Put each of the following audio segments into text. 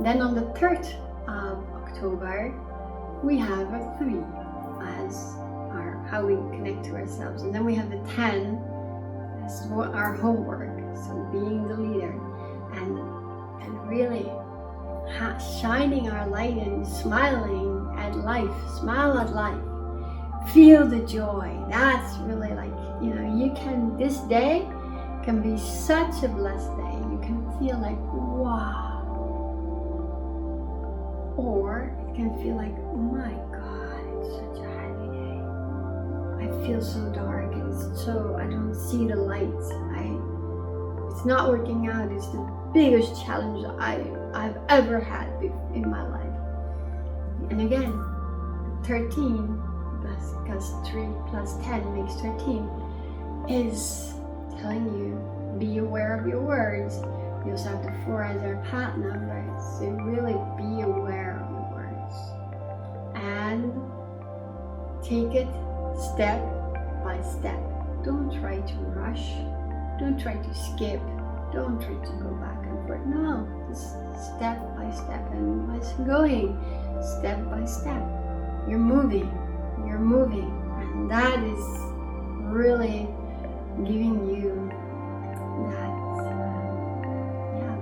Then on the 3rd of October, we have a 3 as how we connect to ourselves. And then we have the 10 as our homework. So being the leader and really shining our light and smiling at life. Smile at life. Feel the joy. That's really this day can be such a blessed day. You can feel like, wow. Or it can feel like, oh my God, it's such a heavy day. I feel so dark and I don't see the lights. It's not working out. It's the biggest challenge I've ever had in my life. And again, 13 because 3 plus 10 makes 13 is telling you, be aware of your words. We also have the 4 as our path number, so really be aware of your words. And take it step by step. Don't try to rush. Don't try to skip. Don't try to go back and forth. No, just step by step and what's going step by step. You're moving. And that is really giving you that,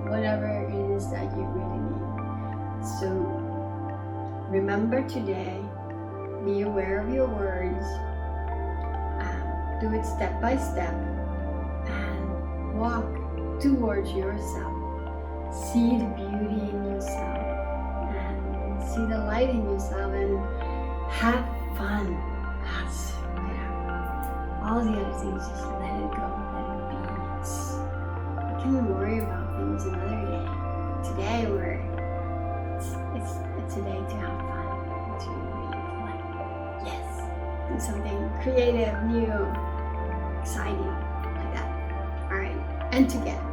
whatever it is that you really need. So remember today, be aware of your words, do it step by step, and walk towards yourself. See the beauty in yourself, and see the light in yourself, and have fun. All the other things, just let it go, let it be. You can worry about things another day. Today, it's a day to have fun, to be do something creative, new, exciting, like that. All right, and together.